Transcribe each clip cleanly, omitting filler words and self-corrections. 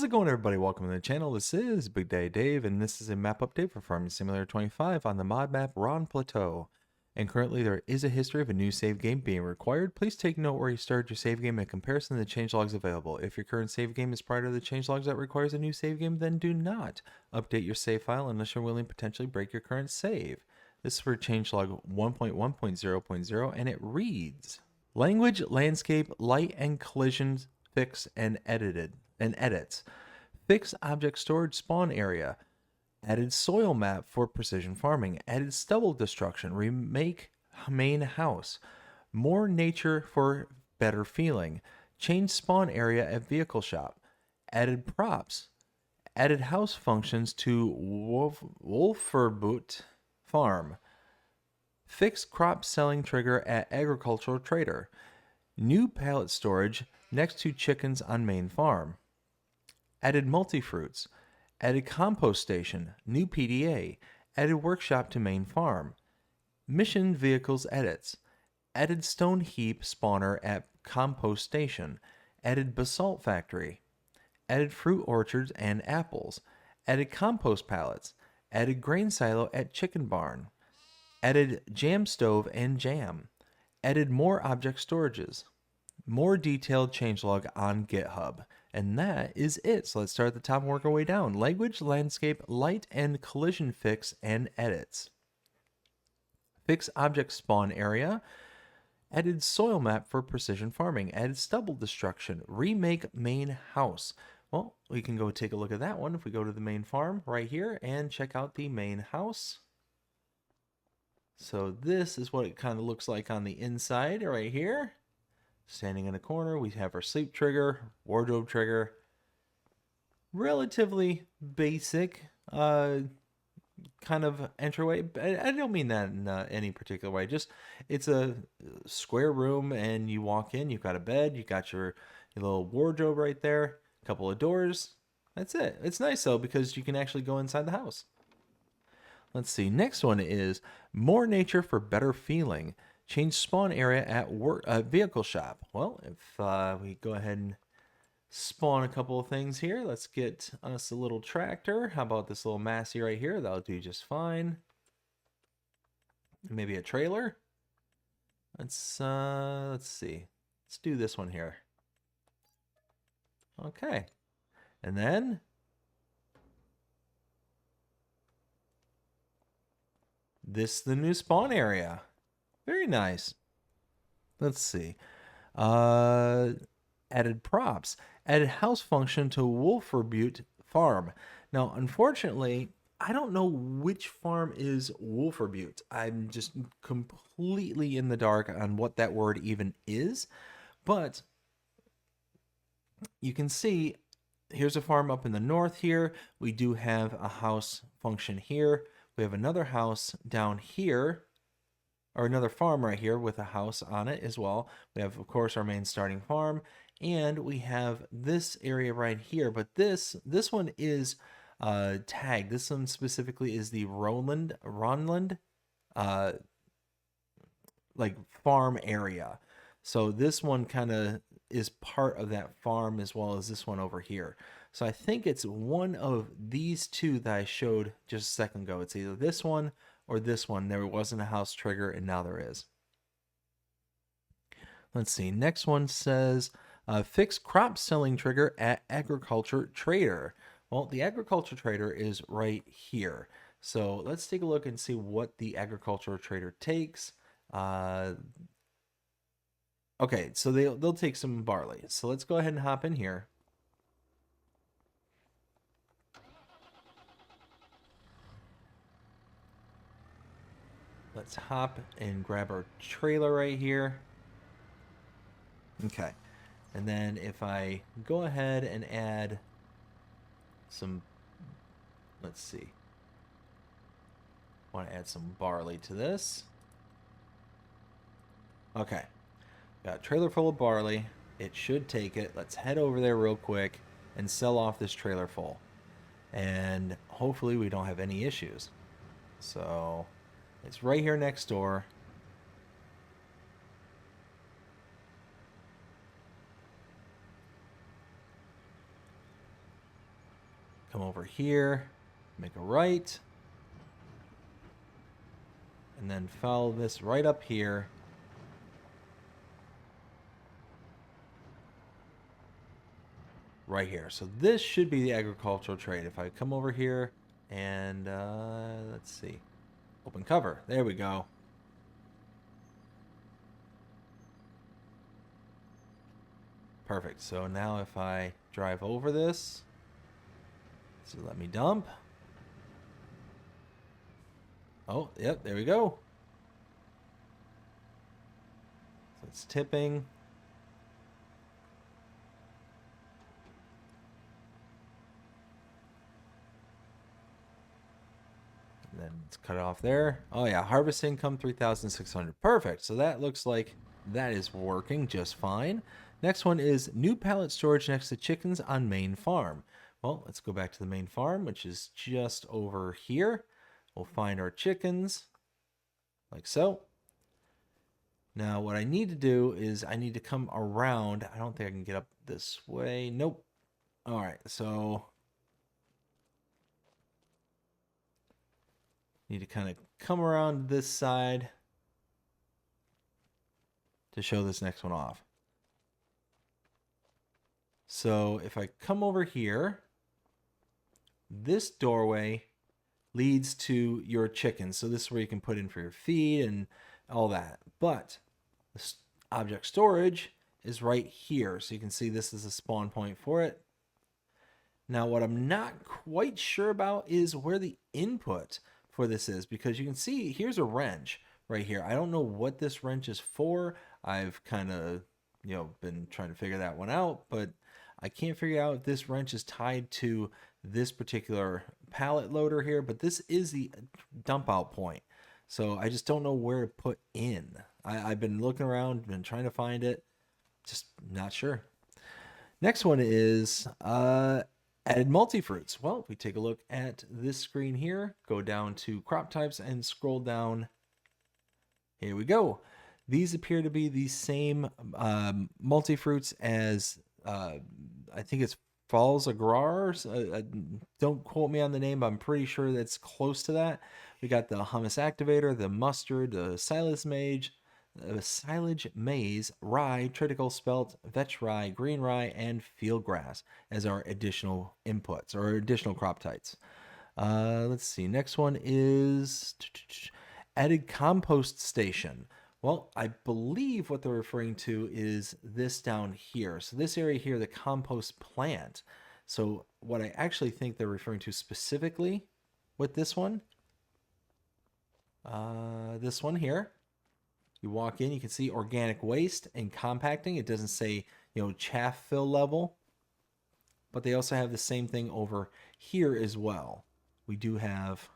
How's it going, everybody? Welcome to the channel. This is Big Daddy Dave, and this is a map update for Farming Simulator 25 on the mod map Rhönplateu. And currently there is a history of a new save game being required. Please take note where you started your save game in comparison to the changelogs available. If your current save game is prior to the changelogs that requires a new save game, then do not update your save file unless you're willing to potentially break your current save. This is for changelog 1.1.0.0, and it reads: Language, landscape, light and collisions, fix and edits. Fix object storage spawn area. Added soil map for precision farming. Added stubble destruction. Remake main house. More nature for better feeling. Change spawn area at vehicle shop. Added props. Added house functions to Wolferboot farm. Fix crop selling trigger at agricultural trader. New pallet storage next to chickens on main farm. Added multi-fruits. Added compost station. New PDA. Added workshop to main farm. Mission vehicles edits. Added stone heap spawner at compost station. Added basalt factory. Added fruit orchards and apples. Added compost pallets. Added grain silo at chicken barn. Added jam stove and jam. Added more object storages. More detailed changelog on GitHub. And that is it. So let's start at the top and work our way down. Language, landscape, light and collision fix and edits. Fix object spawn area. Added soil map for precision farming. Added stubble destruction. Remake main house. Well, we can go take a look at that one if we go to the main farm right here and check out the main house. So this is what it kind of looks like on the inside right here. Standing in a corner, we have our sleep trigger, wardrobe trigger. Relatively basic kind of entryway. I don't mean that in any particular way. Just it's a square room, and you walk in, you've got a bed, you got your little wardrobe right there, a couple of doors. That's it. It's nice though because you can actually go inside the house. Let's see. Next one is more nature for better feeling. Change spawn area at vehicle shop. Well, if we go ahead and spawn a couple of things here, let's get us a little tractor. How about this little Massey right here? That'll do just fine. Maybe a trailer. Let's see. Let's do this one here. Okay, and then this is the new spawn area. Very nice. Let's see. Added props. Added house function to Wolferboot farm. Now, unfortunately, I don't know which farm is Wolferboot. I'm just completely in the dark on what that word even is. But you can see here's a farm up in the north here. We do have a house function here. We have another house down here, or another farm right here with a house on it as well. We have, of course, our main starting farm, and we have this area right here. But this one is tagged. This one specifically is the Ronland like farm area. So this one kind of is part of that farm as well as this one over here. So I think it's one of these two that I showed just a second ago. It's either this one or this one. There wasn't a house trigger, and now there is. Let's see. Next one says fix crop selling trigger at agriculture trader. Well, the agriculture trader is right here. So let's take a look and see what the agricultural trader takes. Okay, so they'll take some barley. So let's go ahead and hop in here. Let's hop and grab our trailer right here. Okay, and then if I go ahead and add some, let's see, I want to add some barley to this. Okay, got a trailer full of barley. It should take it. Let's head over there real quick and sell off this trailer full. And hopefully we don't have any issues. So it's right here next door. Come over here, make a right, and then follow this right up here. Right here. So this should be the agricultural trade. If I come over here and let's see, open cover. There we go. Perfect. So now if I drive over this, so let me dump. Oh, yep, there we go. So it's tipping. And then it's cut off there. Oh yeah, harvest income 3,600. Perfect. So that looks like that is working just fine. Next one is new pallet storage next to chickens on main farm. Well, let's go back to the main farm, which is just over here. We'll find our chickens like so. Now what I need to do is I need to come around. I don't think I can get up this way. Nope. All right, so need to kind of come around this side to show this next one off. So if I come over here, this doorway leads to your chickens. So this is where you can put in for your feed and all that. But the object storage is right here. So you can see this is a spawn point for it. Now what I'm not quite sure about is where the input for this is, because you can see here's a wrench right here. I don't know what this wrench is for. I've kind of, been trying to figure that one out, but I can't figure out if this wrench is tied to this particular pallet loader here, but this is the dump out point. So I just don't know where to put in. I've been looking around, been trying to find it, just not sure. Next one is added multifruits. Well, if we take a look at this screen here, go down to crop types and scroll down. Here we go. These appear to be the same multifruits as I think it's Falls Agrar. Don't quote me on the name, but I'm pretty sure that's close to that. We got the hummus activator, the mustard, the silage maize, rye, triticale spelt, vetch rye, green rye, and field grass as our additional inputs or additional crop types. Let's see. Next one is added compost station. Well, I believe what they're referring to is this down here. So this area here, the compost plant. So what I actually think they're referring to specifically with this one here. You walk in, you can see organic waste and compacting. It doesn't say, chaff fill level, but they also have the same thing over here as well. We do have,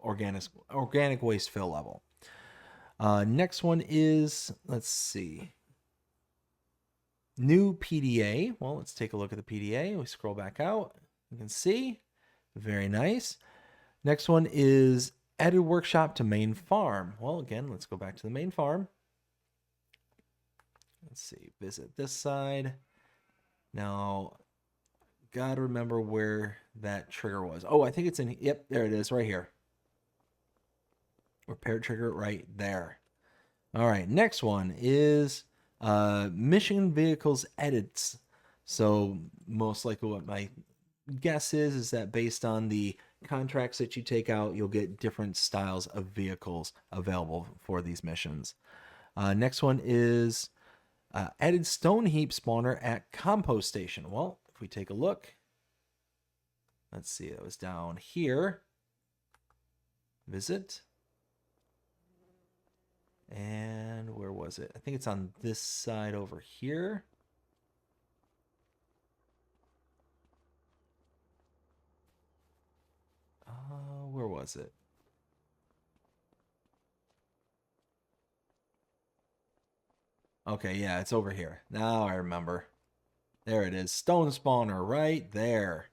organic waste fill level. Next one is, let's see, new PDA. Well, let's take a look at the PDA. We scroll back out. You can see, very nice. Next one is added workshop to main farm. Well, again, let's go back to the main farm. Let's see, visit this side. Now, gotta remember where that trigger was. Oh, I think it's in, yep, there it is, right here. Repair trigger right there. All right, next one is mission vehicles edits. So most likely what my guess is that based on the contracts that you take out, you'll get different styles of vehicles available for these missions. Next one is added stone heap spawner at compost station. Well, if we take a look, let's see, it was down here. Visit. And where was it? I think it's on this side over here. Where was it? Okay, yeah, it's over here. Now I remember. There it is. Stone spawner right there.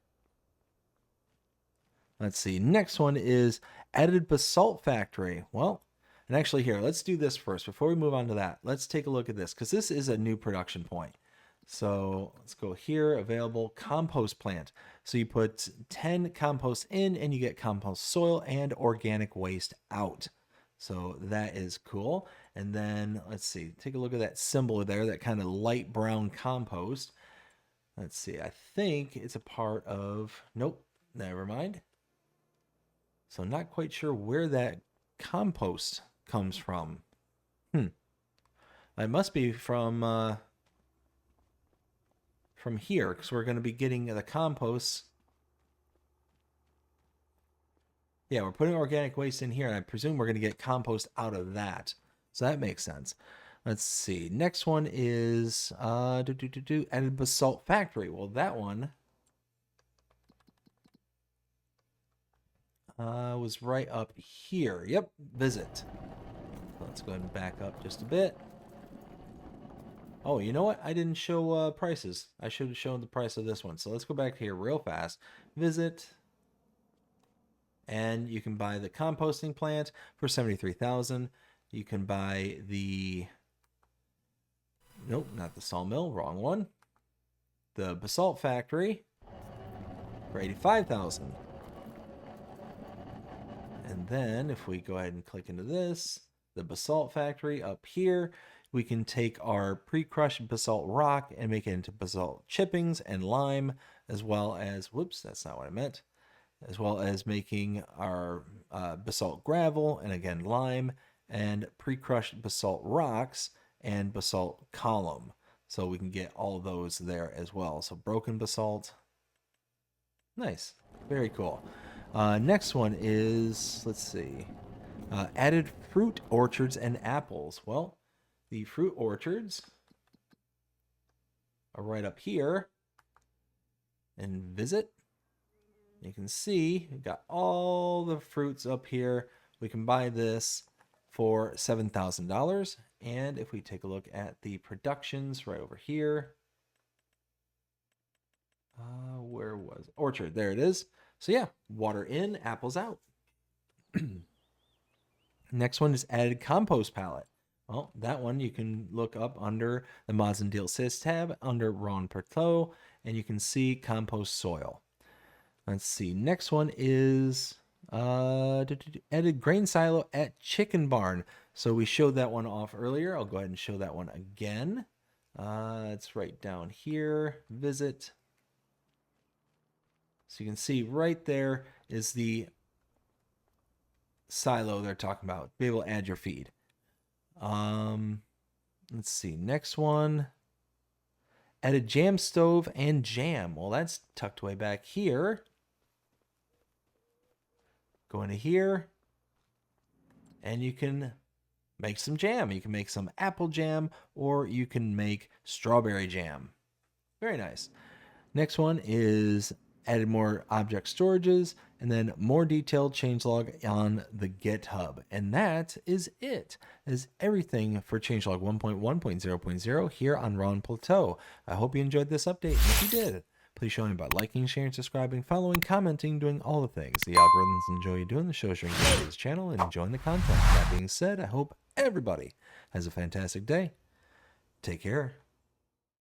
Let's see. Next one is added basalt factory. Well, and actually here, let's do this first. Before we move on to that, let's take a look at this because this is a new production point. So let's go here, available compost plant. So you put 10 compost in and you get compost soil and organic waste out. So that is cool. And then let's see, take a look at that symbol there, that kind of light brown compost. Let's see, I think it's a part of, nope, never mind. So I'm not quite sure where that compost comes from. It must be from here, because we're going to be getting the compost. Yeah, we're putting organic waste in here, and I presume we're going to get compost out of that. So that makes sense. Let's see. Next one is added Basalt Factory. Well, that one was right up here. Yep, visit. Let's go ahead and back up just a bit. Oh, you know what? I didn't show prices. I should have shown the price of this one. So let's go back here real fast. Visit. And you can buy the composting plant for $73,000. You can buy the... Nope, not the sawmill. Wrong one. The Basalt Factory for $85,000. And then if we go ahead and click into this, the Basalt Factory up here, we can take our pre-crushed basalt rock and make it into basalt chippings and lime, as well as, whoops, that's not what I meant, as well as making our basalt gravel and again lime and pre-crushed basalt rocks and basalt column. So we can get all those there as well. So broken basalt. Nice. Very cool. Next one is, let's see, added fruit orchards and apples. Well, the fruit orchards are right up here. And visit. You can see we've got all the fruits up here. We can buy this for $7,000. And if we take a look at the productions right over here, where was it? Orchard? There it is. So yeah, water in, apples out. Next one is added compost pallet. Well, that one you can look up under the Mods and Deal Sys tab under Rhönplateu, and you can see compost soil. Let's see. Next one is added grain silo at chicken barn. So we showed that one off earlier. I'll go ahead and show that one again. It's right down here. Visit. So you can see right there is the silo they're talking about. Be able to add your feed. Let's see. Next one. Added jam stove and jam. Well, that's tucked way back here. Go into here. And you can make some jam. You can make some apple jam or you can make strawberry jam. Very nice. Next one is added more object storages and then more detailed changelog on the GitHub. And that is it. That is everything for changelog 1.1.0.0 here on Rhönplateu. I hope you enjoyed this update. And if you did, please show me by liking, sharing, subscribing, following, commenting, doing all the things. The algorithms enjoy you doing the shows you're enjoying this channel and enjoying the content. That being said, I hope everybody has a fantastic day. Take care.